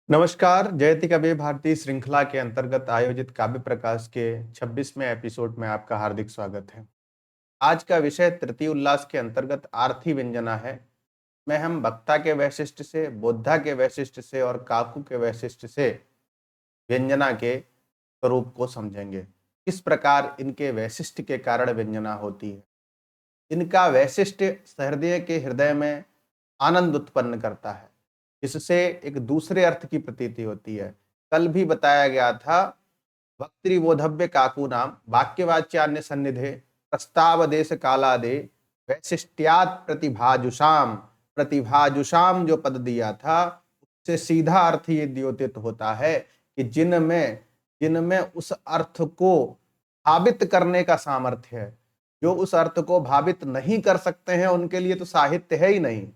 नमस्कार। जयति कवि भारती श्रृंखला के अंतर्गत आयोजित काव्य प्रकाश के 26वें एपिसोड में आपका हार्दिक स्वागत है। आज का विषय तृतीय उल्लास के अंतर्गत आर्थी व्यंजना है। में हम वक्ता के वैशिष्ट्य से, बोद्धा के वैशिष्ट्य से और काकू के वैशिष्ट्य से व्यंजना के स्वरूप को समझेंगे। किस प्रकार इनके वैशिष्ट्य के कारण व्यंजना होती है। इनका वैशिष्ट्य सहृदय के हृदय में आनंद उत्पन्न करता है, इससे एक दूसरे अर्थ की प्रतीति होती है। कल भी बताया गया था, वक्तृबोधव्य काकू नाम वाक्यवाच्यान्य सन्निधे प्रस्तावदेश कालादे वैशिष्ट्यात् प्रतिभाजुषाम। प्रतिभाजुषाम जो पद दिया था, उससे सीधा अर्थ ये द्योतित होता है कि जिनमें जिनमें उस अर्थ को भावित करने का सामर्थ्य है। जो उस अर्थ को भावित नहीं कर सकते हैं, उनके लिए तो साहित्य है ही नहीं।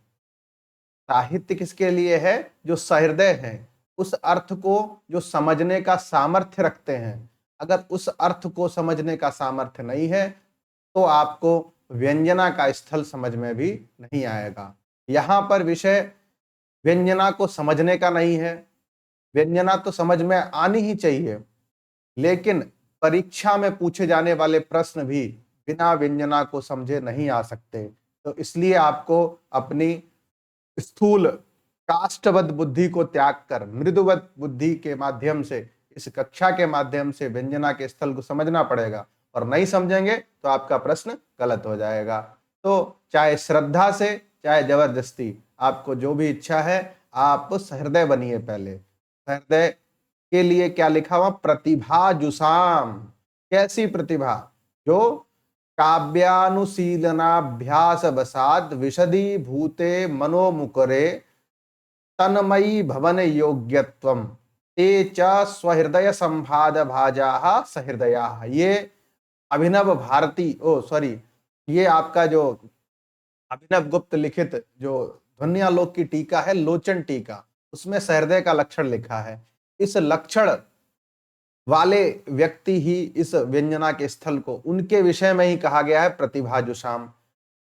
साहित्य किसके लिए है? जो सहृदय हैं, उस अर्थ को जो समझने का सामर्थ्य रखते हैं। अगर उस अर्थ को समझने का सामर्थ्य नहीं है तो आपको व्यंजना का स्थल समझ में भी नहीं आएगा। यहाँ पर विषय व्यंजना को समझने का नहीं है। व्यंजना तो समझ में आनी ही चाहिए, लेकिन परीक्षा में पूछे जाने वाले प्रश्न भी बिना व्यंजना को समझे नहीं आ सकते। तो इसलिए आपको अपनी स्थूल काष्ठवत बुद्धि को त्याग कर मृदुवत बुद्धि के माध्यम से, इस कक्षा के माध्यम से व्यंजना के स्थल को समझना पड़ेगा। और नहीं समझेंगे तो आपका प्रश्न गलत हो जाएगा। तो चाहे श्रद्धा से चाहे जबरदस्ती, आपको जो भी इच्छा है, आप सहृदय बनिए। पहले सहृदय के लिए क्या लिखा हुआ? प्रतिभा जुसाम। कैसी प्रतिभा? जो काव्यानुशीलनाभ्यास वसाद विशदी भूते मनोमुकरे तन्मयी भवन योग्यत्वम ते च स्वहृदय संभाद भाजा सहृदया। ये अभिनव भारती ये आपका जो अभिनव गुप्त लिखित जो ध्वन्यालोक की टीका है, लोचन टीका, उसमें सहृदय का लक्षण लिखा है। इस लक्षण वाले व्यक्ति ही इस व्यंजना के स्थल को, उनके विषय में ही कहा गया है प्रतिभाजुषाम।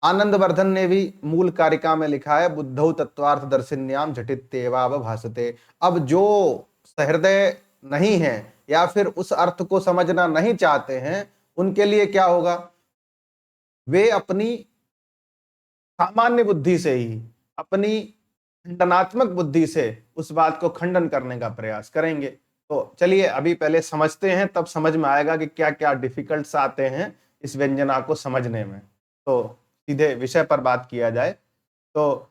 आनंदवर्धन ने भी मूल कारिका में लिखा है, बुद्धौ तत्वार्थ दर्शिन्याम झटित्येवाव भासते। अब जो सहृदय नहीं है या फिर उस अर्थ को समझना नहीं चाहते हैं, उनके लिए क्या होगा? वे अपनी सामान्य बुद्धि से ही, अपनी खंडनात्मक बुद्धि से उस बात को खंडन करने का प्रयास करेंगे। तो चलिए अभी पहले समझते हैं, तब समझ में आएगा कि क्या क्या डिफिकल्ट्स आते हैं इस व्यंजना को समझने में। तो सीधे विषय पर बात किया जाए तो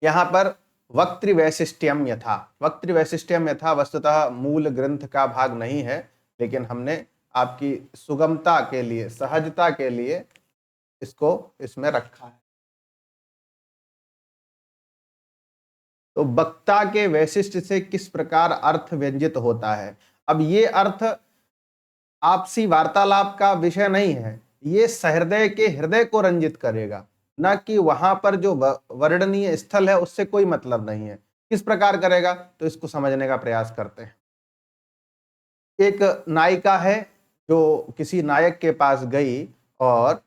यहाँ पर वक्तृवैशिष्ट्यम यथा, वक्तृवैशिष्ट्यम यथा वस्तुतः मूल ग्रंथ का भाग नहीं है, लेकिन हमने आपकी सुगमता के लिए, सहजता के लिए इसको इसमें रखा है। तो वक्ता के वैशिष्ट्य से किस प्रकार अर्थ व्यंजित होता है। अब ये अर्थ आपसी वार्तालाप का विषय नहीं है, ये सहृदय के हृदय को रंजित करेगा, न कि वहां पर जो वर्णनीय स्थल है उससे कोई मतलब नहीं है। किस प्रकार करेगा, तो इसको समझने का प्रयास करते हैं। एक नायिका है जो किसी नायक के पास गई और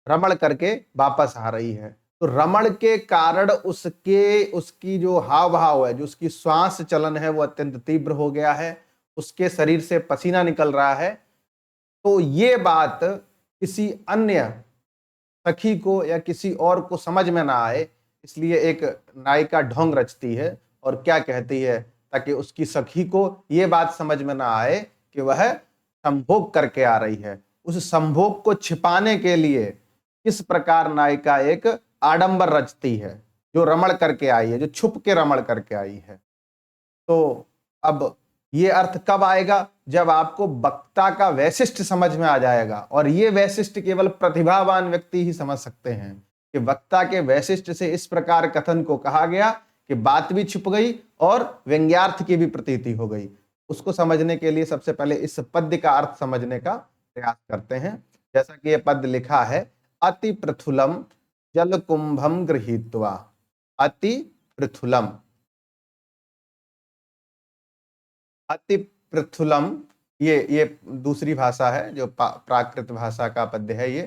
रमण करके वापस आ रही है। तो रमण के कारण उसकी जो हाव भाव है, जो उसकी श्वास चलन है, वो अत्यंत तीव्र हो गया है। उसके शरीर से पसीना निकल रहा है। तो ये बात किसी अन्य सखी को या किसी और को समझ में ना आए, इसलिए एक नायिका ढोंग रचती है और क्या कहती है, ताकि उसकी सखी को ये बात समझ में ना आए कि वह संभोग करके आ रही है। उस संभोग को छिपाने के लिए किस प्रकार नायिका एक आडंबर रचती है, जो रमण करके आई है, जो छुप के रमण करके आई है। तो अब ये अर्थ कब आएगा? जब आपको वक्ता का वैशिष्ट्य समझ में आ जाएगा। और ये वैशिष्ट्य केवल प्रतिभावान व्यक्ति ही समझ सकते हैं कि वक्ता के वैशिष्ट्य से इस प्रकार कथन को कहा गया कि बात भी छुप गई और व्यंग्यार्थ की भी प्रतीति हो गई। उसको समझने के लिए सबसे पहले इस पद्य का अर्थ समझने का प्रयास करते हैं। जैसा कि यह पद्य लिखा है, अति पृथुलम जल कुंभम गृहीत्वा। अति पृथुलम, अति पृथुलम, ये दूसरी भाषा है, जो प्राकृत भाषा का पद्य है। ये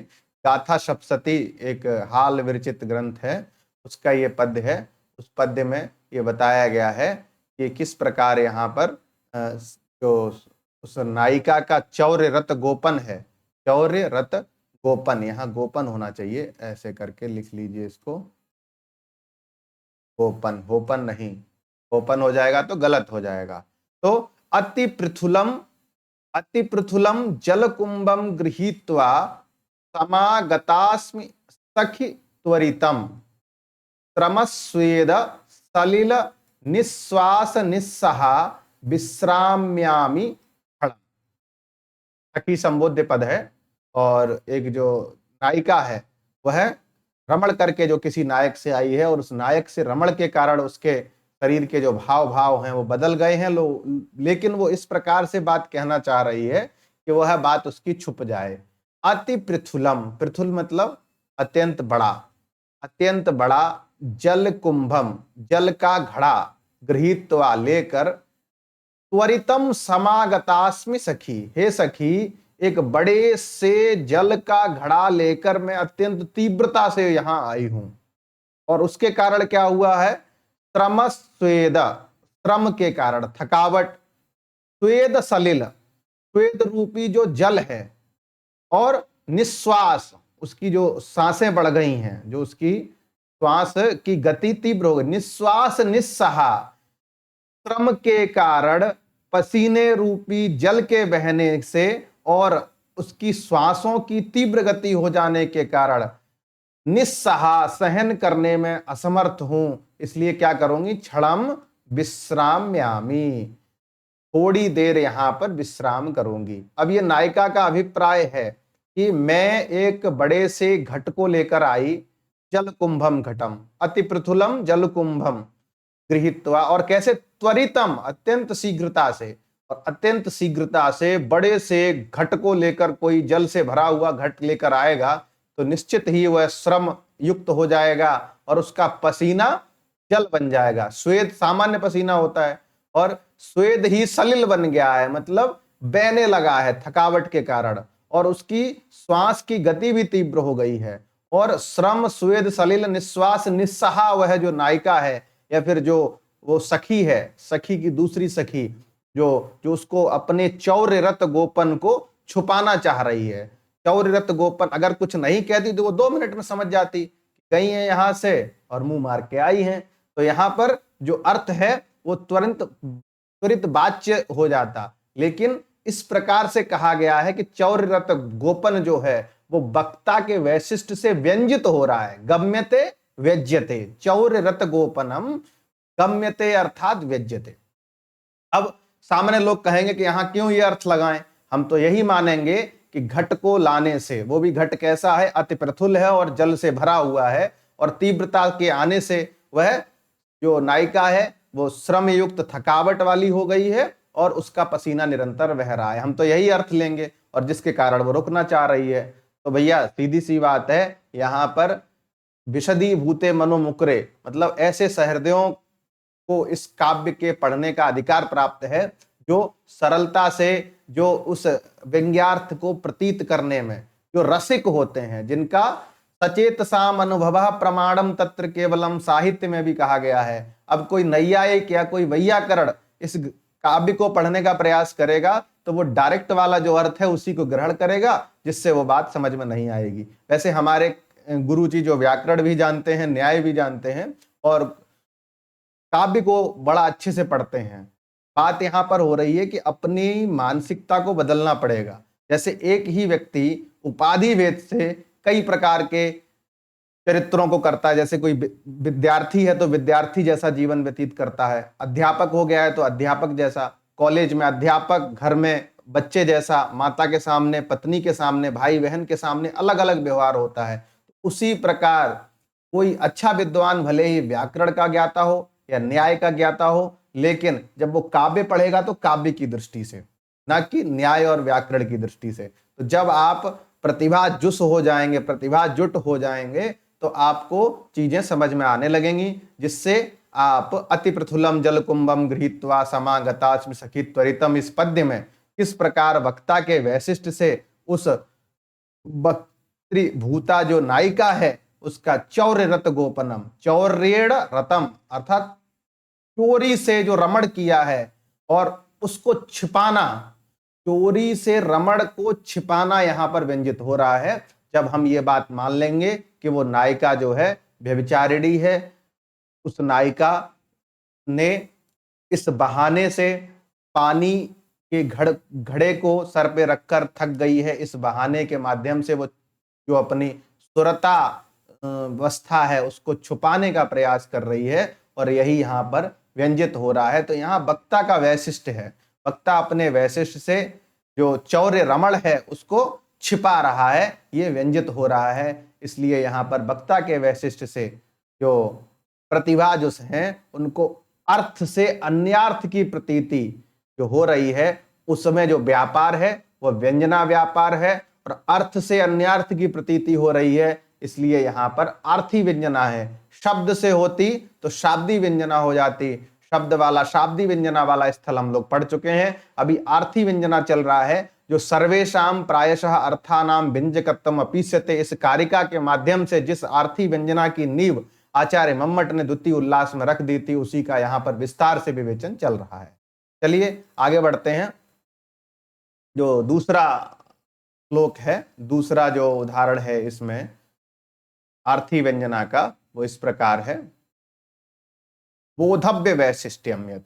गाथा सप्तशती एक हाल विरचित ग्रंथ है, उसका ये पद्य है। उस पद्य में ये बताया गया है कि किस प्रकार यहाँ पर जो उस नायिका का चौर्य रत गोपन है, चौर्य रत गोपन, यहाँ गोपन होना चाहिए, ऐसे करके लिख लीजिए इसको, गोपन, गोपन नहीं, गोपन हो जाएगा तो गलत हो जाएगा। तो अति पृथुलम जलकुंभम गृहीत्वा समागतास्मि सखि त्वरितम त्रमस्वेद सलिल निश्वास निस्सहा विश्राम्यामि खड़म। सखी संबोध्य पद है और एक जो नायिका है वह रमण करके जो किसी नायक से आई है और उस नायक से रमण के कारण उसके शरीर के जो भाव भाव हैं वो बदल गए हैं, लेकिन वो इस प्रकार से बात कहना चाह रही है कि वह बात उसकी छुप जाए। अति पृथुलम, पृथुल मतलब अत्यंत बड़ा, अत्यंत बड़ा, जल कुंभम, जल का घड़ा, गृहीत्वा लेकर, त्वरितम समागतास्मि सखी, हे सखी एक बड़े से जल का घड़ा लेकर मैं अत्यंत तीव्रता से यहां आई हूं। और उसके कारण क्या हुआ है, त्रमस्वेद, श्रम के कारण थकावट, स्वेद सलिल, स्वेद रूपी जो जल है, और निश्वास, उसकी जो सांसें बढ़ गई हैं, जो उसकी श्वास की गति तीव्र हो गई, निश्वास निस्सहा, श्रम के कारण पसीने रूपी जल के बहने से और उसकी श्वासों की तीव्र गति हो जाने के कारण निस्सहा, सहन करने में असमर्थ हूं, इसलिए क्या करूंगी, क्षणम विश्राम्यामि, थोड़ी देर यहां पर विश्राम करूंगी। अब ये नायिका का अभिप्राय है कि मैं एक बड़े से घट को लेकर आई, जल कुंभम घटम, अति पृथुलम जल कुंभम गृहीत्वा, और कैसे, त्वरितम, अत्यंत शीघ्रता से, और अत्यंत शीघ्रता से बड़े से घट को लेकर कोई जल से भरा हुआ घट लेकर आएगा तो निश्चित ही वह श्रम युक्त हो जाएगा और उसका पसीना जल बन जाएगा। स्वेद सामान्य पसीना होता है और स्वेद ही सलिल बन गया है, मतलब बहने लगा है थकावट के कारण, और उसकी श्वास की गति भी तीव्र हो गई है। और श्रम स्वेद सलिल निश्वास निस्सहा, वह जो नायिका है या फिर जो वो सखी है, सखी की दूसरी सखी जो उसको अपने चौर्य रत गोपन को छुपाना चाह रही है। चौर्य रत गोपन अगर कुछ नहीं कहती तो वो 2 मिनट में समझ जाती, गई है यहां से और मुंह मार के आई हैं। तो यहां पर जो अर्थ है वो त्वरित वाच्य हो जाता, लेकिन इस प्रकार से कहा गया है कि चौर्य रत गोपन जो है वो वक्ता के वैशिष्ट से व्यंजित हो रहा है। गम्यते व्यज्यते, चौर्य रत गोपनम गम्यते अर्थात व्यज्यते। अब सामने लोग कहेंगे कि यहां क्यों ये अर्थ लगाएं, हम तो यही मानेंगे कि घट को लाने से, वो भी घट कैसा है, अति प्रथुल है और जल से भरा हुआ है, और तीव्रता के आने से वह जो नायिका है वो श्रम युक्त थकावट वाली हो गई है और उसका पसीना निरंतर बह रहा है, हम तो यही अर्थ लेंगे, और जिसके कारण वो रुकना चाह रही है। तो भैया सीधी सी बात है, यहां पर विशदी भूते मनोमुकरे, मतलब ऐसे सहृदयों को इस काव्य के पढ़ने का अधिकार प्राप्त है जो सरलता से, जो उस व्यंग्यार्थ को प्रतीत करने में जो रसिक होते हैं, जिनका सचेतसाम अनुभव प्रमाणम तत्र केवलम, साहित्य में भी कहा गया है। अब कोई नैयायिक या कोई वैयाकरण इस काव्य को पढ़ने का प्रयास करेगा तो वो डायरेक्ट वाला जो अर्थ है उसी को ग्रहण करेगा, जिससे वो बात समझ में नहीं आएगी। वैसे हमारे गुरुजी जो व्याकरण भी जानते हैं, न्याय भी जानते हैं और काव्य को बड़ा अच्छे से पढ़ते हैं। बात यहां पर हो रही है कि अपनी मानसिकता को बदलना पड़ेगा। जैसे एक ही व्यक्ति उपाधि भेद से कई प्रकार के चरित्रों को करता है, जैसे कोई विद्यार्थी है तो विद्यार्थी जैसा जीवन व्यतीत करता है, अध्यापक हो गया है तो अध्यापक जैसा, कॉलेज में अध्यापक, घर में बच्चे जैसा, माता के सामने, पत्नी के सामने, भाई बहन के सामने अलग अलग व्यवहार होता है। उसी प्रकार कोई अच्छा विद्वान भले ही व्याकरण का ज्ञाता हो या न्याय का ज्ञाता हो, लेकिन जब वो काव्य पढ़ेगा तो काव्य की दृष्टि से, ना कि न्याय और व्याकरण की दृष्टि से। तो जब आप प्रतिभा जुस हो जाएंगे, प्रतिभा जुट हो जाएंगे, तो आपको चीजें समझ में आने लगेंगी, जिससे आप अति प्रथुलम जल कुंभम गृहीत्वा समागतास्मि सखी त्वरितम, इस पद्य में किस प्रकार वक्ता के वैशिष्ट से उस वक्त्री भूता जो नायिका है उसका चौर्य रत गोपनम, चौर्येण रतम अर्थात चोरी से जो रमण किया है और उसको छिपाना, चोरी से रमण को छिपाना यहां पर व्यंजित हो रहा है। जब हम ये बात मान लेंगे कि वो नायिका जो है व्यभिचारिणी है, उस नायिका ने इस बहाने से पानी के घड़े को सर पे रखकर थक गई है, इस बहाने के माध्यम से वो जो अपनी सुरता अवस्था है उसको छुपाने का प्रयास कर रही है, और यही यहाँ पर व्यंजित हो रहा है। तो यहाँ वक्ता का वैशिष्ट्य है, वक्ता अपने वैशिष्ट्य से जो चौर्य रमण है उसको छिपा रहा है, ये व्यंजित हो रहा है। इसलिए यहाँ पर वक्ता के वैशिष्ट्य से जो प्रतिभा जो है उनको अर्थ से अन्यार्थ की प्रतीति जो हो रही है, उसमें जो व्यापार है वो व्यंजना व्यापार है, और अर्थ से अन्यार्थ की प्रतीति हो रही है, इसलिए यहां पर आर्थी व्यंजना है। शब्द से होती तो शाब्दी व्यंजना हो जाती, शब्द वाला शाब्दी व्यंजना वाला स्थल हम लोग पढ़ चुके हैं। अभी आर्थी व्यंजना चल रहा है, जो सर्वेशाम प्रायशः अर्थानाम व्यंजकत्वम अपीस्यते, इस कारिका के माध्यम से जिस आर्थी व्यंजना की नींव आचार्य मम्मट ने द्वितीय उल्लास में रख दी थी, उसी का यहां पर विस्तार से विवेचन चल रहा है। चलिए आगे बढ़ते हैं। जो दूसरा श्लोक है, दूसरा जो उदाहरण है इसमें आर्थी व्यंजना का, वो इस प्रकार है। बोधव्य वैशिष्ट्यम यथ,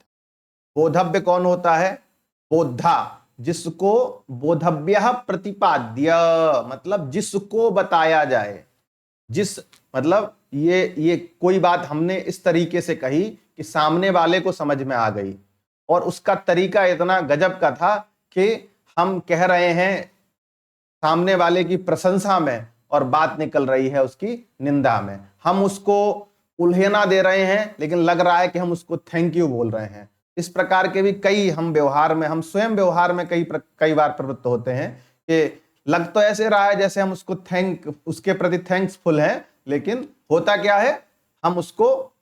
बोधव्य कौन होता है? बोधा, जिसको बोधव्य प्रतिपाद्य, मतलब जिसको बताया जाए, जिस मतलब ये कोई बात हमने इस तरीके से कही कि सामने वाले को समझ में आ गई, और उसका तरीका इतना गजब का था कि हम कह रहे हैं सामने वाले की प्रशंसा में और बात निकल रही है उसकी निंदा में। हम उसको उल्हेना दे रहे हैं लेकिन लग रहा है कि हम उसको थैंक यू बोल रहे हैं। इस प्रकार के भी कई हम व्यवहार में, हम स्वयं व्यवहार में कई बार प्रवृत्त होते हैं कि लग तो ऐसे रहा है जैसे हम उसको उसके प्रति थैंक्सफुल हैं, लेकिन होता क्या है, हम उसको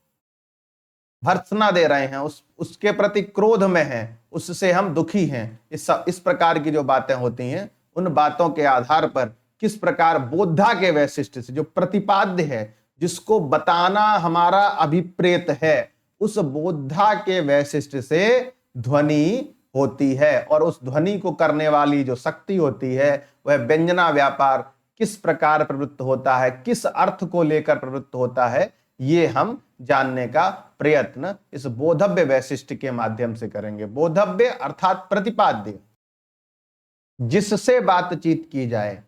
भर्त्सना दे रहे हैं, उसके प्रति क्रोध में हैं, उससे हम दुखी हैं। इस प्रकार की जो बातें होती हैं, उन बातों के आधार पर किस प्रकार बोधा के वैशिष्ट्य से, जो प्रतिपाद्य है, जिसको बताना हमारा अभिप्रेत है, उस बोधा के वैशिष्ट्य से ध्वनि होती है, और उस ध्वनि को करने वाली जो शक्ति होती है वह व्यंजना व्यापार किस प्रकार प्रवृत्त होता है, किस अर्थ को लेकर प्रवृत्त होता है, ये हम जानने का प्रयत्न इस बोधव्य वैशिष्ट्य के माध्यम से करेंगे। बोधव्य अर्थात प्रतिपाद्य, जिससे बातचीत की जाए,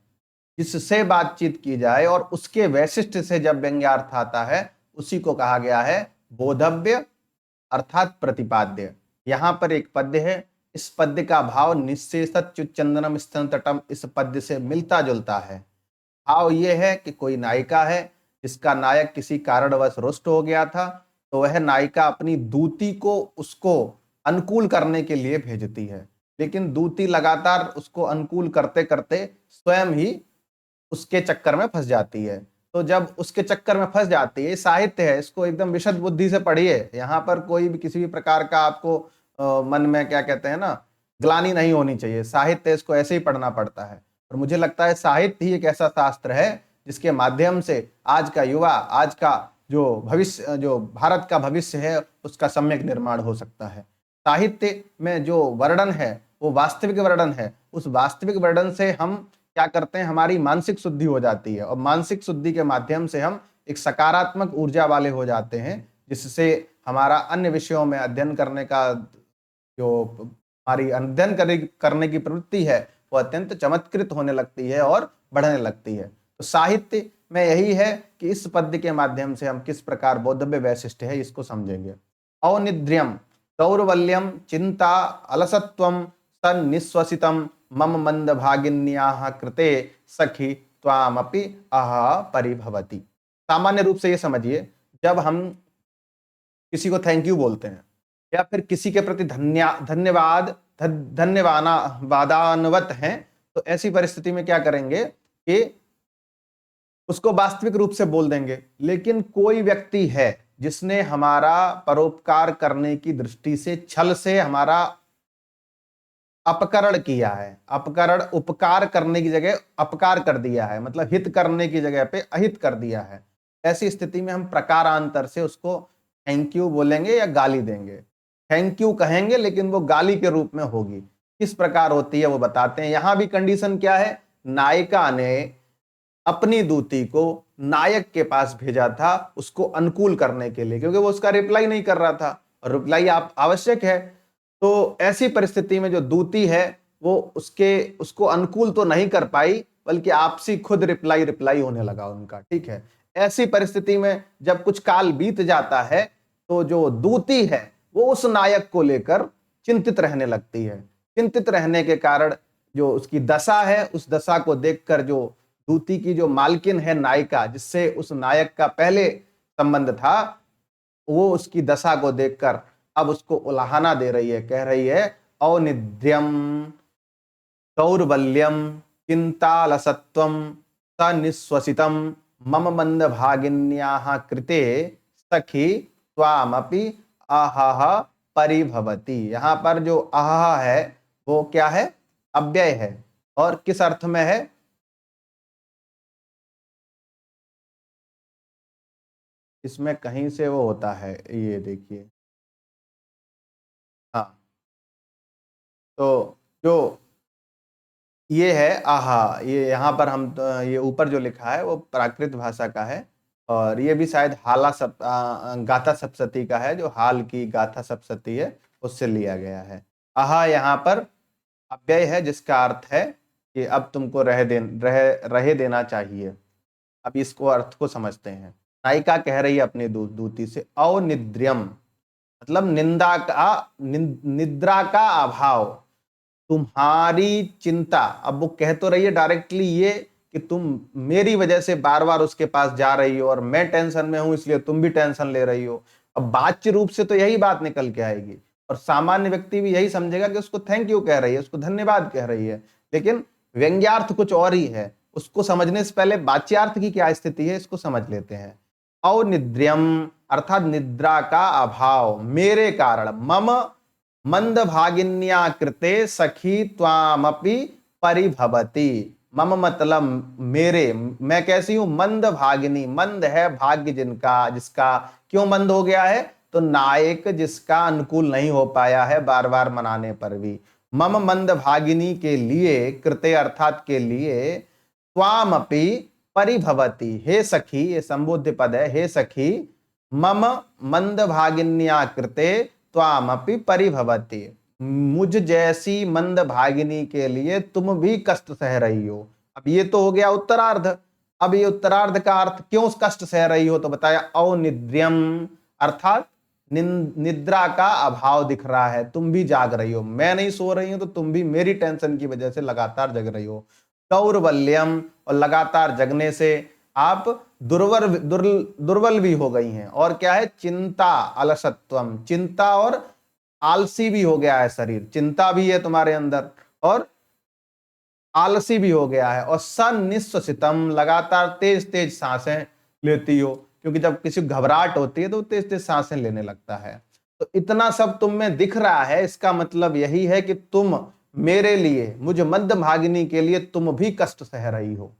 जिससे बातचीत की जाए और उसके वैशिष्ट्य से जब व्यंग्यार्थ आता है, उसी को कहा गया है बोधव्य अर्थात प्रतिपाद्य। यहां पर एक पद्य है, इस पद्य का भाव निःशेषत च्युच्चंदनम स्तन तटम इस पद्य से मिलता जुलता है। भाव यह है कि कोई नायिका है जिसका नायक किसी कारणवश रुष्ट हो गया था, तो वह नायिका अपनी दूती को उसको अनुकूल करने के लिए भेजती है, लेकिन दूती लगातार उसको अनुकूल करते करते स्वयं ही उसके चक्कर में फंस जाती है। तो जब उसके चक्कर में फंस जाती है, साहित्य है, इसको एकदम विशद बुद्धि से पढ़िए, यहाँ पर कोई भी किसी भी प्रकार का आपको मन में क्या कहते हैं ना, ग्लानि नहीं होनी चाहिए। साहित्य इसको ऐसे ही पढ़ना पड़ता है, और मुझे लगता है साहित्य ही एक ऐसा शास्त्र है जिसके माध्यम से आज का युवा, आज का जो भविष्य, जो भारत का भविष्य है, उसका सम्यक निर्माण हो सकता है। साहित्य में जो वर्णन है वो वास्तविक वर्णन है, उस वास्तविक वर्णन से हम क्या करते हैं, हमारी मानसिक शुद्धि हो जाती है, और मानसिक शुद्धि के माध्यम से हम एक सकारात्मक ऊर्जा वाले हो जाते हैं, जिससे हमारा अन्य विषयों में अध्ययन करने का जो हमारी अध्ययन करने की प्रवृत्ति है वो अत्यंत चमत्कृत होने लगती है और बढ़ने लगती है। तो साहित्य में यही है कि इस पद्य के माध्यम से हम किस प्रकार बोधव्य वैशिष्ट्य है इसको समझेंगे। औनिद्र्यम दौर्बल्यम चिंता अलसत्वम सन्निश्वसितम मम मंद भागिन्याः कृते सखी त्वामपि अह परिभवति। सामान्य रूप से ये समझिए, जब हम किसी को थैंक यू बोलते हैं या फिर किसी के प्रति धन्यवादान्वित हैं, तो ऐसी परिस्थिति में क्या करेंगे कि उसको वास्तविक रूप से बोल देंगे। लेकिन कोई व्यक्ति है जिसने हमारा परोपकार करने की दृष्टि से छल से हमारा अपकरण किया है, अपकरण उपकार करने की जगह अपकार कर दिया है, मतलब हित करने की जगह पे अहित कर दिया है, ऐसी स्थिति में हम प्रकारांतर से उसको थैंक यू बोलेंगे या गाली देंगे। थैंक यू कहेंगे लेकिन वो गाली के रूप में होगी। किस प्रकार होती है वो बताते हैं। यहां भी कंडीशन क्या है, नायिका ने अपनी दूती को नायक के पास भेजा था उसको अनुकूल करने के लिए, क्योंकि वो उसका रिप्लाई नहीं कर रहा था और रिप्लाई आप आवश्यक है। तो ऐसी परिस्थिति में जो दूती है वो उसको अनुकूल तो नहीं कर पाई, बल्कि आपसी खुद रिप्लाई होने लगा उनका। ठीक है, ऐसी परिस्थिति में जब कुछ काल बीत जाता है तो जो दूती है वो उस नायक को लेकर चिंतित रहने लगती है। चिंतित रहने के कारण जो उसकी दशा है, उस दशा को देखकर जो दूती की जो मालकिन है नायिका, जिससे उस नायक का पहले संबंध था, वो उसकी दशा को देखकर अब उसको उलाहना दे रही है, कह रही है औनिद्यम दौर्बल्यम चिंतालसत्वम सनिश्वसितम मम मंद भागिन्याः कृते सखी त्वामपि अहह परिभवति। यहां पर जो अहह है वो क्या है, अव्यय है। और किस अर्थ में है, इसमें कहीं से वो होता है, ये देखिए। हाँ, तो जो ये है आहा, ये यहाँ पर हम ये ऊपर जो लिखा है वो प्राकृत भाषा का है, और ये भी शायद गाथा सप्तशती का है, जो हाल की गाथा सप्तशती है उससे लिया गया है। आहा यहाँ पर अव्यय है, जिसका अर्थ है कि अब तुमको रहे देना चाहिए। अब इसको अर्थ को समझते हैं। नायिका कह रही है अपनी दूती से औनिद्र्यम, मतलब निद्रा का अभाव, तुम्हारी चिंता। अब वो कह तो रही है डायरेक्टली ये कि तुम मेरी वजह से बार बार उसके पास जा रही हो और मैं टेंशन में हूं इसलिए तुम भी टेंशन ले रही हो। अब बाच्य रूप से तो यही बात निकल के आएगी, और सामान्य व्यक्ति भी यही समझेगा कि उसको थैंक यू कह रही है, उसको धन्यवाद कह रही है। लेकिन व्यंग्यार्थ कुछ और ही है। उसको समझने से पहले वाच्यार्थ की क्या स्थिति है इसको समझ लेते हैं। अनिद्र्यम अर्थात निद्रा का अभाव, मेरे कारण, मम मंद भागिन्या कृते सखी त्वामपि परिभवति। मम मतलब मेरे, मैं कैसी हूं, मंद भागिनी, मंद है भाग्य जिनका, जिसका क्यों मंद हो गया है, तो नायक जिसका अनुकूल नहीं हो पाया है बार बार मनाने पर भी। मम मंद भागिनी के लिए, कृते अर्थात के लिए, त्वामपि परिभवति, हे सखी, ये संबोध्य पद है, हे सखी, मम मंद भागिन्या कृते त्वामपि परिभवति, मुझ जैसी मंद भागिनी के लिए तुम भी कष्ट सह रही हो। अब ये तो हो गया उत्तरार्ध। अब ये उत्तरार्ध का अर्थ, क्यों कष्ट सह रही हो, तो बताया औनिद्र्यम अर्थात निद्रा का अभाव दिख रहा है, तुम भी जाग रही हो, मैं नहीं सो रही हूं तो तुम भी मेरी टेंशन की वजह से लगातार जग रही हो। दौर्बल्यम, और लगातार जगने से आप दुर्बल भी हो गई हैं। और क्या है, चिंता अलसत्वम, चिंता और आलसी भी हो गया है शरीर, चिंता भी है तुम्हारे अंदर और आलसी भी हो गया है। और सनिश्वसितम, लगातार तेज तेज सांसें लेती हो, क्योंकि जब किसी घबराहट होती है तो तेज तेज सांसें लेने लगता है। तो इतना सब तुम में दिख रहा है, इसका मतलब यही है कि तुम मेरे लिए, मुझ मध्य भागिनी के लिए तुम भी कष्ट सह रही हो।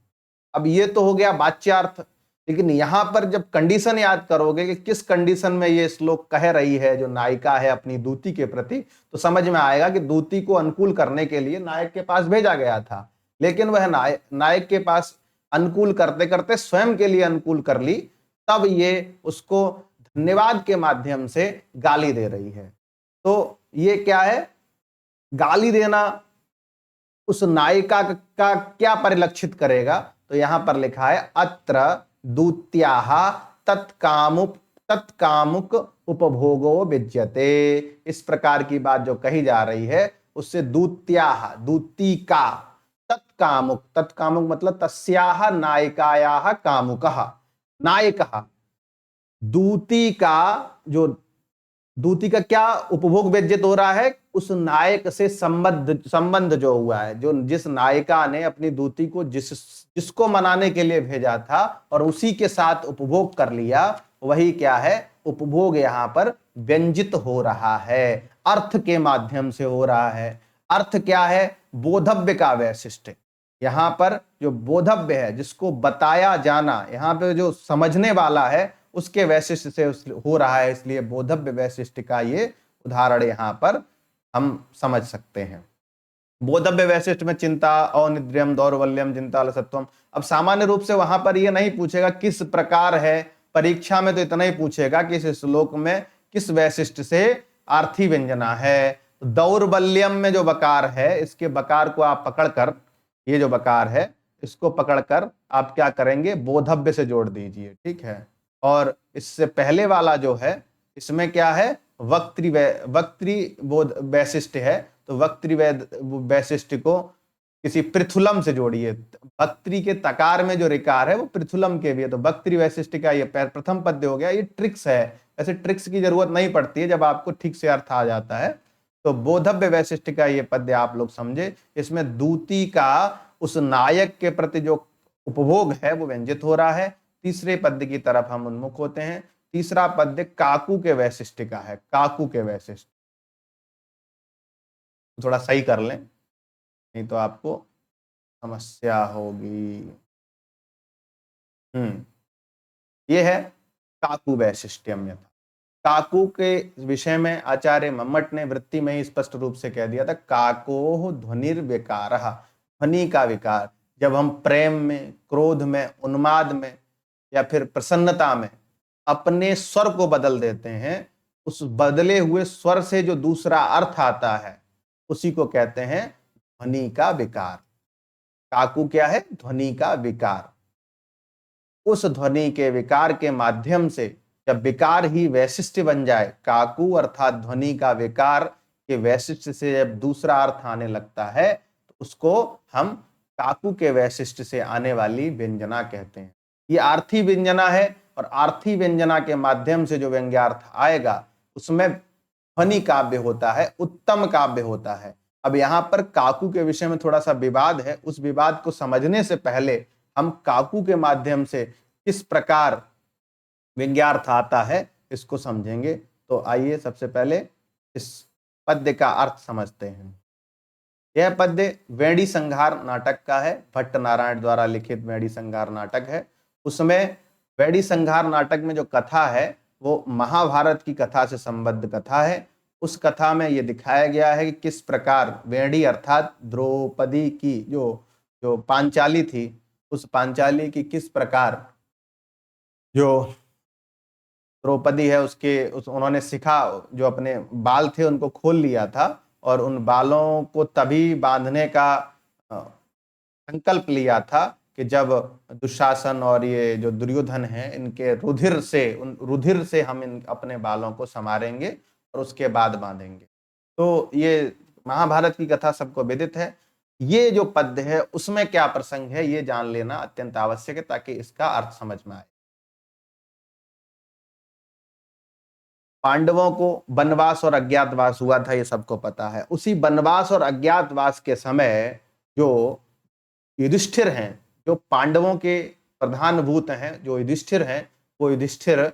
अब ये तो हो गया वाच्यार्थ, लेकिन यहां पर जब कंडीशन याद करोगे कि किस कंडीशन में ये श्लोक कह रही है जो नायिका है अपनी दूती के प्रति, तो समझ में आएगा कि दूती को अनुकूल करने के लिए नायक के पास भेजा गया था, लेकिन वह नायक के पास अनुकूल करते करते स्वयं के लिए अनुकूल कर ली, तब ये उसको धन्यवाद के माध्यम से गाली दे रही है। तो ये क्या है, गाली देना उस नायिका का क्या परिलक्षित करेगा, तो यहां पर लिखा है अत्र दूत्याः तत्कामुक उपभोगो विज्यते। इस प्रकार की बात जो कही जा रही है उससे दूत्याः, दूती का, तत्कामुक मतलब तस्याः नायिकायाः कामुकः, नायकः, दूती का, जो दूती का क्या उपभोग व्यज्यत हो रहा है, उस नायक से संबंध जो हुआ है, जो जिस नायिका ने अपनी दूती को जिसको मनाने के लिए भेजा था और उसी के साथ उपभोग कर लिया, वही क्या है, उपभोग यहां पर व्यंजित हो रहा है, अर्थ के माध्यम से हो रहा है। अर्थ क्या है, बोधव्य का वैशिष्ट, यहाँ पर जो बोधव्य है, जिसको बताया जाना, यहाँ पे जो समझने वाला है उसके वैशिष्ट से हो रहा है, इसलिए बोधव्य वैशिष्ट का ये उदाहरण यहाँ पर हम समझ सकते हैं। बोधव्य वैशिष्ट में चिंता, औनिद्र्यम, दौर्बल्यम, चिंता, अलसत्वम। अब सामान्य रूप से वहां पर ये नहीं पूछेगा किस प्रकार है, परीक्षा में तो इतना ही पूछेगा कि इस श्लोक में किस वैशिष्ट से आर्थी व्यंजना है। दौर्बल्यम में जो बकार है, इसके बकार को आप पकड़कर, ये जो बकार है इसको पकड़कर आप क्या करेंगे, बोधव्य से जोड़ दीजिए, ठीक है। और इससे पहले वाला जो है, इसमें क्या है, वक्त्री बोध वैशिष्ट है, तो वक्त्री वैशिष्ट को किसी पृथुलम से जोड़िए। वक्त्री के तकार में जो रिकार है वो पृथुलम के भी है, तो वक्त्री वैशिष्ट का ये प्रथम पद्य हो गया। ये ट्रिक्स है, ऐसे ट्रिक्स की जरूरत नहीं पड़ती है जब आपको ठीक से अर्थ आ जाता है। तो बोधव्य वैशिष्ट का ये पद्य आप लोग समझे, इसमें दूती का उस नायक के प्रति जो उपभोग है वो व्यंजित हो रहा है। तीसरे पद्य की तरफ हम उन्मुख होते हैं। तीसरा पद्य काकू के वैशिष्ट का है। काकू के वैशिष्ट थोड़ा सही कर लें, नहीं तो आपको समस्या होगी। ये है काकू वैशिष्ट्यम यथा। काकू के विषय में आचार्य मम्मट ने वृत्ति में ही स्पष्ट रूप से कह दिया था, काको ध्वनिर्विकार, ध्वनि का विकार। जब हम प्रेम में, क्रोध में, उन्माद में या फिर प्रसन्नता में अपने स्वर को बदल देते हैं, उस बदले हुए स्वर से जो दूसरा अर्थ आता है उसी को कहते हैं ध्वनि का विकार। काकू क्या है, ध्वनि का विकार। उस ध्वनि के विकार के माध्यम से जब विकार ही वैशिष्ट्य बन जाए, काकू अर्थात ध्वनि का विकार के वैशिष्ट्य से जब दूसरा अर्थ आने लगता है तो उसको हम काकू के वैशिष्ट्य से आने वाली व्यंजना कहते हैं। ये आर्थी व्यंजना है, और आर्थी व्यंजना के माध्यम से जो व्यंग्यार्थ आएगा उसमें ध्वनि काव्य होता है, उत्तम काव्य होता है। अब यहाँ पर काकू के विषय में थोड़ा सा विवाद है, उस विवाद को समझने से पहले हम काकू के माध्यम से किस प्रकार व्यंग्यार्थ आता है इसको समझेंगे। तो आइए सबसे पहले इस पद्य का अर्थ समझते हैं। यह पद्य वेणी संहार नाटक का है, भट्ट नारायण द्वारा लिखित वेणी संहार नाटक है। उसमें वेणी संहार नाटक में जो कथा है वो महाभारत की कथा से संबद्ध कथा है। उस कथा में यह दिखाया गया है कि किस प्रकार वेणी अर्थात द्रौपदी की जो जो पांचाली थी, उस पांचाली की किस प्रकार जो द्रौपदी है उन्होंने सिखा, जो अपने बाल थे उनको खोल लिया था, और उन बालों को तभी बांधने का संकल्प लिया था कि जब दुशासन और ये जो दुर्योधन है इनके रुधिर से हम इन अपने बालों को संवारेंगे और उसके बाद बांधेंगे। तो ये महाभारत की कथा सबको विदित है। ये जो पद्य है उसमें क्या प्रसंग है ये जान लेना अत्यंत आवश्यक है ताकि इसका अर्थ समझ में आए। पांडवों को वनवास और अज्ञातवास हुआ था, ये सबको पता है। उसी वनवास और अज्ञातवास के समय जो युधिष्ठिर हैं, जो पांडवों के प्रधान भूत हैं, जो युधिष्ठिर हैं, वो युधिष्ठिर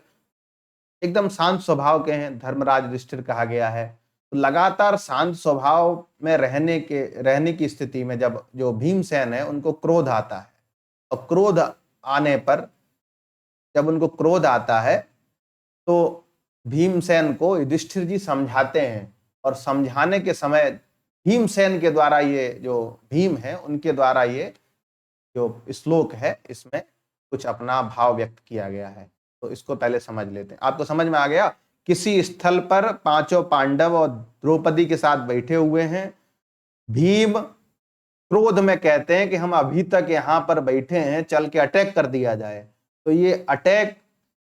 एकदम शांत स्वभाव के हैं, धर्मराज युधिष्ठिर कहा गया है। तो लगातार शांत स्वभाव में रहने की स्थिति में जब जो भीमसेन है उनको क्रोध आता है, और क्रोध आने पर जब उनको क्रोध आता है तो भीमसेन को युधिष्ठिर जी समझाते हैं, और समझाने के समय भीमसेन के द्वारा ये जो भीम है उनके द्वारा ये जो श्लोक है इसमें कुछ अपना भाव व्यक्त किया गया है। तो इसको पहले समझ लेते हैं। आपको समझ में आ गया? किसी स्थल पर पांचों पांडव और द्रौपदी के साथ बैठे हुए हैं। भीम क्रोध में कहते हैं कि हम अभी तक यहाँ पर बैठे हैं, चल के अटैक कर दिया जाए। तो ये अटैक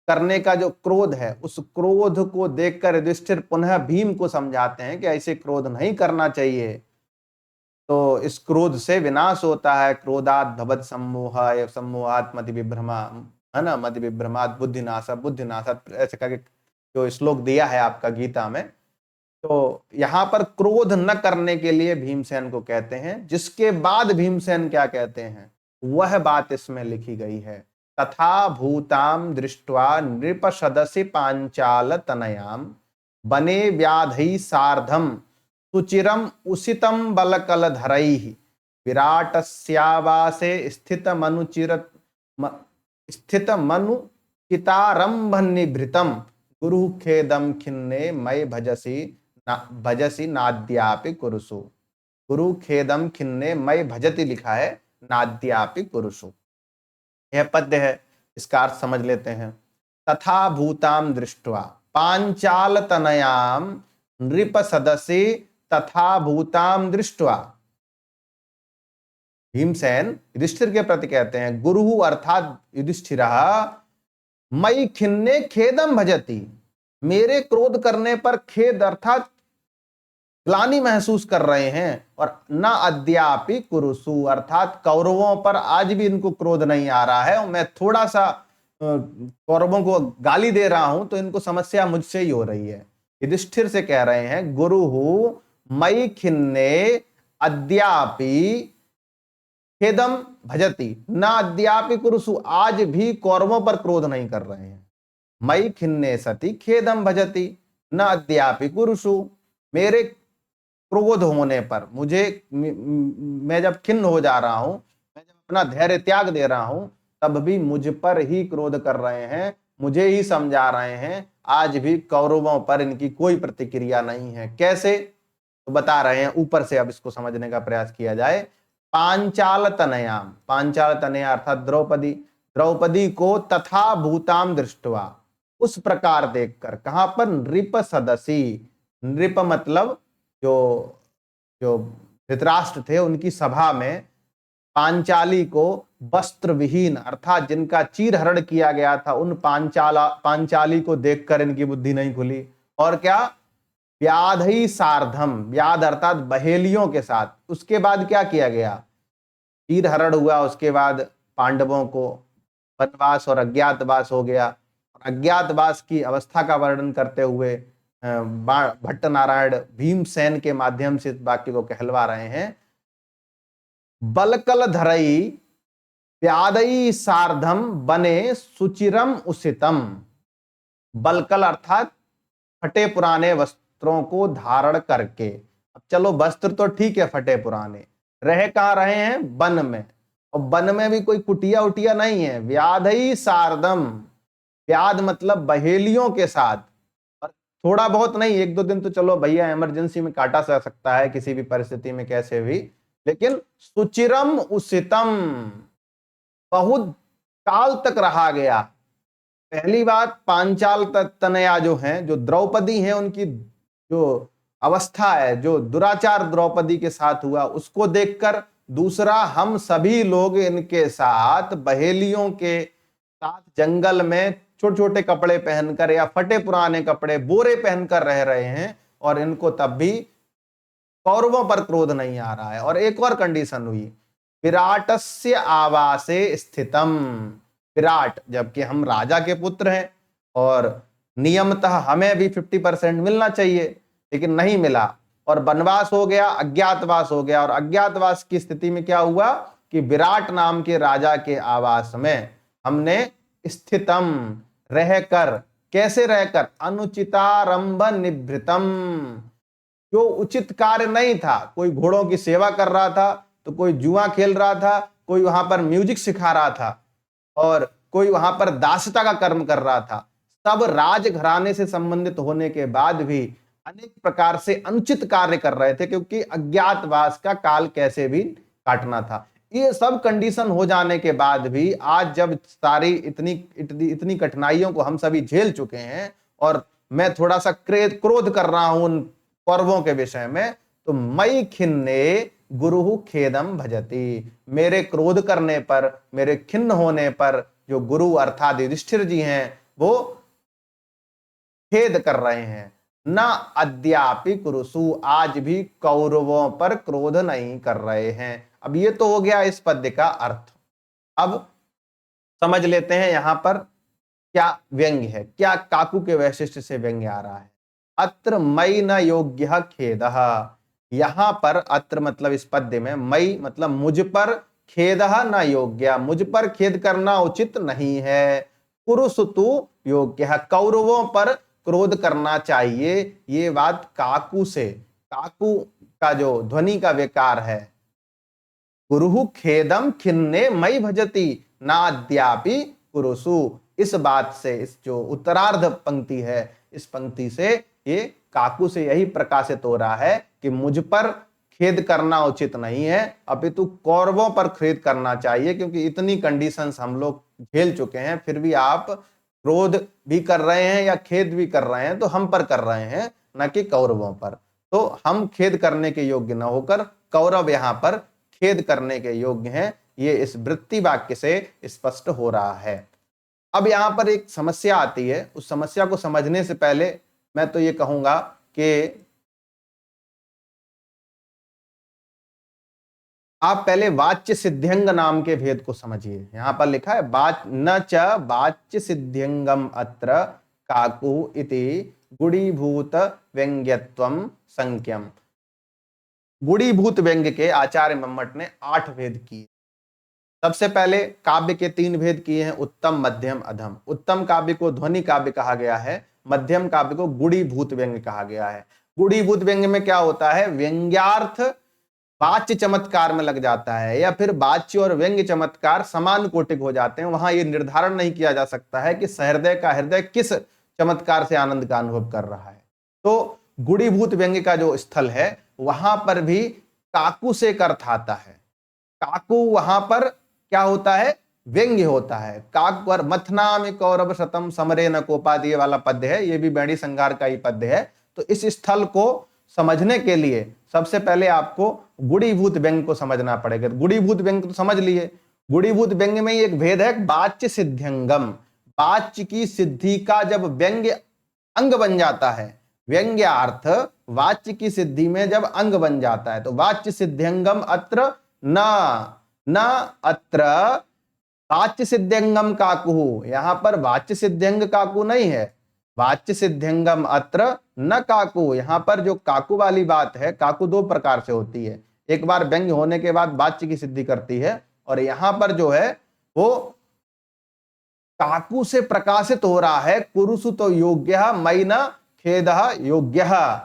करने का जो क्रोध है, उस क्रोध को देखकर युधिष्ठिर पुनः भीम को समझाते हैं कि ऐसे क्रोध नहीं करना चाहिए, तो इस क्रोध से विनाश होता है। क्रोधात भवत सम्मोह, सम्मोहात मति विभ्रमा, है ना, मति विभ्रमात बुद्धिनाश, बुद्धिनाशात, ऐसे करके जो श्लोक दिया है आपका गीता में। तो यहाँ पर क्रोध न करने के लिए भीमसेन को कहते हैं, जिसके बाद भीमसेन क्या कहते हैं वह बात इसमें लिखी गई है। तथा भूताम दृष्ट्वा नृप सदसि पांचाल तनयाम बने व्याधि सार्धम सुचिरम उसितम बलकल धरई विराटस्यावासे स्थितमनुचितारंभ निभृतम गुरु खेदम खिन्ने मय भजसी नाद्यापि कुरुषु। गुरु खेदम खिन्ने मय भजति लिखा है, नाद्यापि कुरुषु। यह पद्य है, इसका अर्थ समझ लेते हैं। तथा भूताम दृष्ट्वा पांचाल तनयाम नृप सदसी तथा भूताम दृष्ट्वा। भीमसेन युधिष्ठिर के प्रति कहते हैं, गुरु अर्थात युधिष्ठिर मई खिन्ने खेदम भजति, मेरे क्रोध करने पर खेद अर्थात ग्लानि महसूस कर रहे हैं, और न अद्यापि कुरुसु अर्थात कौरवों पर आज भी इनको क्रोध नहीं आ रहा है, और मैं थोड़ा सा कौरवों को गाली दे रहा हूं तो इनको समस्या मुझसे ही हो रही है। युधिष्ठिर से कह रहे हैं, गुरु मई खिन्ने अद्यापि खेदम भजति न अद्यापि कुरुसु, आज भी कौरवों पर क्रोध नहीं कर रहे हैं। मई खिन्ने सति खेदम भजति न अद्यापि कुरुसु, मेरे क्रोध होने पर मैं जब खिन्न हो जा रहा हूं, मैं जब अपना धैर्य त्याग दे रहा हूं, तब भी मुझ पर ही क्रोध कर रहे हैं, मुझे ही समझा रहे हैं। आज भी कौरवों पर इनकी कोई प्रतिक्रिया नहीं है। कैसे, तो बता रहे हैं ऊपर से, अब इसको समझने का प्रयास किया जाए। पांचाल तनयाम, पांचाल तनया अर्थात द्रौपदी, द्रौपदी को तथा भूताम दृष्टवा, उस प्रकार देखकर। कहां पर, नृप सदसी, नृप मतलब जो जो धृतराष्ट्र थे उनकी सभा में पांचाली को वस्त्र विहीन अर्थात जिनका चीरहरण किया गया था, उन पांचाली को देखकर इनकी बुद्धि नहीं खुली। और क्या, व्याधि सार्धम, व्याध अर्थात बहेलियों के साथ। उसके बाद क्या किया गया, चीरहरण हुआ, उसके बाद पांडवों को वनवास और अज्ञातवास हो गया। अज्ञातवास की अवस्था का वर्णन करते हुए भट्ट नारायण भीमसेन के माध्यम से इस वाक्य को कहलवा रहे हैं। बलकल धरई व्यादई सार्धम बने सुचिरम उसितम। बलकल अर्थात फटे पुराने वस्त्रों को धारण करके। अब चलो, वस्त्र तो ठीक है फटे पुराने, रह कहां रहे हैं, वन में, और वन में भी कोई कुटिया उटिया नहीं है। व्याधई सार्धम, व्याध मतलब बहेलियों के साथ, और थोड़ा बहुत नहीं, एक दो दिन तो चलो भैया इमरजेंसी में काटा जा सकता है किसी भी परिस्थिति में कैसे भी, लेकिन सुचिरम उसितम, बहुत काल तक रहा गया। पहली बात, पांचाल तनया जो हैं, जो द्रौपदी हैं, उनकी जो अवस्था है, जो दुराचार द्रौपदी के साथ हुआ उसको देखकर। दूसरा, हम सभी लोग इनके साथ बहेलियों के साथ जंगल में छोटे छोटे कपड़े पहनकर या फटे पुराने कपड़े बोरे पहनकर रह रहे हैं, और इनको तब भी कौरवों पर क्रोध नहीं आ रहा है। और एक और कंडीशन हुई, विराटस्य आवासे स्थितम। विराट, जबकि हम राजा के पुत्र हैं और नियमतः हमें भी 50% मिलना चाहिए, लेकिन नहीं मिला, और वनवास हो गया, अज्ञातवास हो गया। और अज्ञातवास की स्थिति में क्या हुआ कि विराट नाम के राजा के आवास में हमने स्थितम रहकर, कैसे रहकर, अनुचितारंभ निभृतम, जो उचित कार्य नहीं था, कोई घोड़ों की सेवा कर रहा था, तो कोई जुआ खेल रहा था, कोई वहां पर म्यूजिक सिखा रहा था, और कोई वहां पर दासता का कर्म कर रहा था। सब राजघराने से संबंधित होने के बाद भी अनेक प्रकार से अनुचित कार्य कर रहे थे, क्योंकि अज्ञातवास का काल कैसे भी काटना था। ये सब कंडीशन हो जाने के बाद भी आज जब सारी इतनी कठिनाइयों को हम सभी झेल चुके हैं, और मैं थोड़ा सा क्रोध कर रहा हूं उन कौरवों के विषय में, तो मई खिन्ने गुरु खेदम भजति, मेरे क्रोध करने पर, मेरे खिन्न होने पर जो गुरु अर्थात युधिष्ठिर जी हैं वो खेद कर रहे हैं। न अद्यापि कुरुसु, आज भी कौरवों पर क्रोध नहीं कर रहे हैं। अब ये तो हो गया इस पद्य का अर्थ। अब समझ लेते हैं यहां पर क्या व्यंग्य है, क्या काकू के वैशिष्ट से व्यंग्य आ रहा है। अत्र मई न योग्य खेदः, यहां पर अत्र मतलब इस पद्य में, मई मतलब मुझ पर, खेदः न योग्य, मुझ पर खेद करना उचित नहीं है। कुरुसुतु योग्य, कौरवों पर क्रोध करना चाहिए। ये बात काकू से, काकू का जो ध्वनि का विकार है, कुरुहु खेदम खिन्ने मई भजती नाद्यापि कुरुसु। इस बात से, इस जो उत्तरार्ध पंक्ति है, इस पंक्ति से ये काकू से यही प्रकाशित हो रहा है कि मुझ पर खेद करना उचित नहीं है, अपितु कौरवों पर खेद करना चाहिए, क्योंकि इतनी कंडीशंस हम लोग झेल चुके हैं, फिर भी आप क्रोध भी कर रहे हैं या खेद भी कर रहे हैं तो हम पर कर रहे हैं, न कि कौरवों पर। तो हम खेद करने के योग्य न होकर कौरव यहां पर खेद करने के योग्य हैं, ये इस वृत्ति वाक्य से स्पष्ट हो रहा है। अब यहां पर एक समस्या आती है, उस समस्या को समझने से पहले मैं तो ये कहूंगा कि आप पहले वाच्य सिद्ध्यंग नाम के भेद को समझिए। यहां पर लिखा है न च वाच्य सिद्ध्यंगम अत्र काकु इति गुड़ीभूत व्यंग्यत्वम संख्यम। गुड़ीभूत व्यंग्य के आचार्य मम्मट ने 8 भेद किए। सबसे पहले काव्य के 3 भेद किए हैं, उत्तम, मध्यम, अधम। उत्तम काव्य को ध्वनि काव्य कहा गया है, मध्यम काव्य को गुड़ीभूत व्यंग्य कहा गया है। गुड़ीभूत व्यंग्य में क्या होता है, व्यंग्यार्थ वाच्य चमत्कार में लग जाता है, या फिर वाच्य और व्यंग्य चमत्कार समान कोटिक हो जाते हैं। वहां यह निर्धारण नहीं किया जा सकता है कि सहृदय का हृदय किस चमत्कार से आनंद का अनुभव कर रहा है। तो गुड़ीभूत व्यंग्य का जो स्थल है वहां पर भी काकू से एक अर्थ आता है। काकू वहां पर क्या होता है, व्यंग्य होता है। काक पर मथना में कौरव शतम समरे न कोपाद, ये वाला पद्य है, ये भी बैणी संगार का ही पद्य है। तो इस स्थल को समझने के लिए सबसे पहले आपको गुड़ीभूत व्यंग्य को समझना पड़ेगा। गुड़ीभूत व्यंग्य तो समझ लिए। गुड़ीभूत व्यंग्य में एक भेद है वाच्य सिद्ध्यंगम। वाच्य की सिद्धि का जब व्यंग्य अंग बन जाता है, व्यंग्यार्थ वाच्य की सिद्धि में जब अंग बन जाता है, तो वाच्य सिद्ध्यंगम अत्र न न अत्र वाच्य सिद्ध्यंगम काकु। यहां पर वाच्य सिद्ध्यंग काकु नहीं है, वाच्य सिद्ध्यंगम अत्र न काकु। यहां पर जो काकु वाली बात है, काकु 2 प्रकार से होती है। एक बार व्यंग्य होने के बाद वाच्य की सिद्धि करती है, और यहां पर जो है वो काकु से प्रकाशित हो रहा है। कुरुसु तो योग्य मई न खेद योग्य,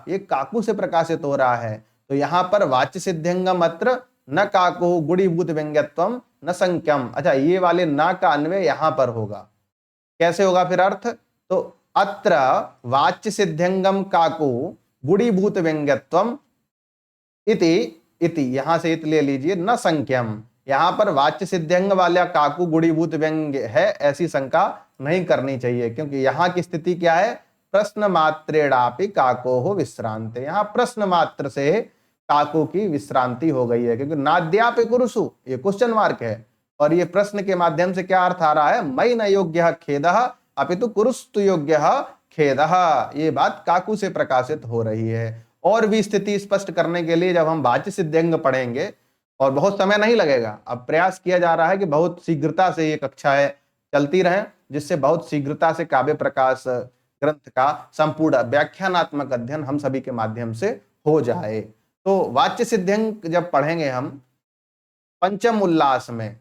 ये काकु से प्रकाशित हो रहा है। तो यहां पर वाच्य सिद्ध्यंगम अत्र न काकु गुड़ीभूत व्यंग्यत्वम न संख्यम। अच्छा, ये वाले ना का अन्वय यहां पर होगा, कैसे होगा फिर अर्थ, तो अत्र वाच्य सिद्ध्यंगम काकु गुड़ीभूत व्यंग्यत्वम इति, इति यहां से इत ले लीजिए, न संख्यम। यहां पर वाच्य सिद्ध्यंग वाला काकु गुड़ीभूत व्यंग्य है, ऐसी शंका नहीं करनी चाहिए, क्योंकि यहां की स्थिति क्या है, प्रश्न मात्रेणापि काको हो विश्रांत। यहां प्रश्न मात्र से काकु की विश्रांति हो गई है, क्योंकि नाद्यापि कुरुसु ये क्वेश्चन मार्क है, और ये प्रश्न के माध्यम से क्या अर्थ आ रहा है, मई न योग्य खेदः अपितु कुरुस्तु योग्य खेदः। ये बात काकु से प्रकाशित हो रही है। और भी स्थिति स्पष्ट करने के लिए जब हम वाच्य सिद्ध्यंग पढ़ेंगे, और बहुत समय नहीं लगेगा, अब प्रयास किया जा रहा है कि बहुत शीघ्रता से ये कक्षाएं चलती रहें, जिससे बहुत शीघ्रता से काव्य प्रकाश ग्रंथ का संपूर्ण व्याख्यानात्मक अध्ययन हम सभी के माध्यम से हो जाए। तो वाच्य सिद्ध्यंग जब पढ़ेंगे हम पंचम उल्लास में,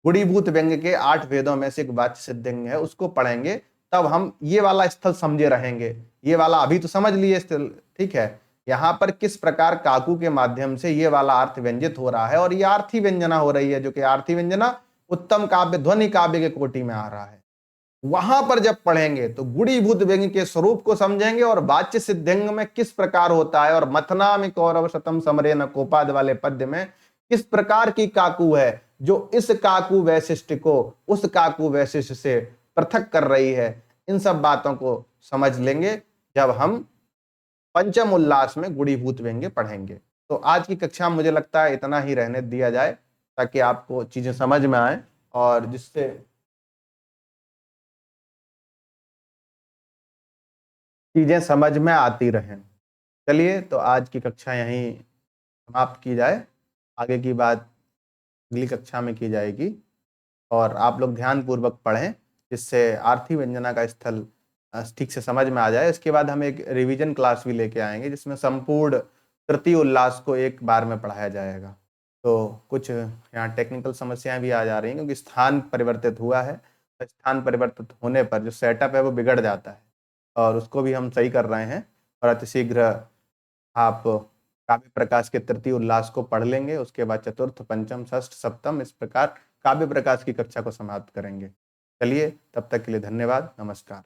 गुड़ीभूत व्यंग्य के 8 भेदों में से एक वाच्य सिद्ध्यंग है, उसको पढ़ेंगे, तब हम ये वाला स्थल समझे रहेंगे। ये वाला अभी तो समझ लिए स्थल, ठीक है, यहां पर किस प्रकार काकू के माध्यम से ये वाला अर्थ व्यंजित हो रहा है, और ये आर्थी व्यंजना हो रही है, जो कि आर्थी व्यंजना उत्तम काव्य ध्वनि काव्य के कोटि में आ रहा है। वहां पर जब पढ़ेंगे तो गुड़ीभूत व्यंग्य के स्वरूप को समझेंगे, और वाच्य सिद्ध्यंग में किस प्रकार होता है, और मथना में कौरव शतम समरे न कोपाद वाले पद्य में किस प्रकार की काकू है, जो इस काकू वैशिष्ट को उस काकू वैशिष्ट से पृथक कर रही है। इन सब बातों को समझ लेंगे जब हम पंचम उल्लास में गुड़ीभूत व्यंग्य पढ़ेंगे। तो आज की कक्षा मुझे लगता है इतना ही रहने दिया जाए, ताकि आपको चीजें समझ में आए और जिससे चीजें समझ में आती रहें। चलिए, तो आज की कक्षा यहीं समाप्त की जाए। आगे की बात अगली कक्षा में की जाएगी, और आप लोग ध्यान पूर्वक पढ़ें, जिससे आर्थी व्यंजना का स्थल ठीक से समझ में आ जाए। इसके बाद हम एक रिवीजन क्लास भी लेके आएंगे, जिसमें संपूर्ण तृतीय उल्लास को एक बार में पढ़ाया जाएगा। तो कुछ यहाँ टेक्निकल समस्याएं भी आ जा रही हैं, क्योंकि स्थान परिवर्तित हुआ है। स्थान परिवर्तित होने पर जो सेटअप है वो बिगड़ जाता है, और उसको भी हम सही कर रहे हैं, और अतिशीघ्र आप काव्य प्रकाश के तृतीय उल्लास को पढ़ लेंगे, उसके बाद चतुर्थ, पंचम, षष्ठ, सप्तम, इस प्रकार काव्य प्रकाश की कक्षा को समाप्त करेंगे। चलिए, तब तक के लिए धन्यवाद, नमस्कार।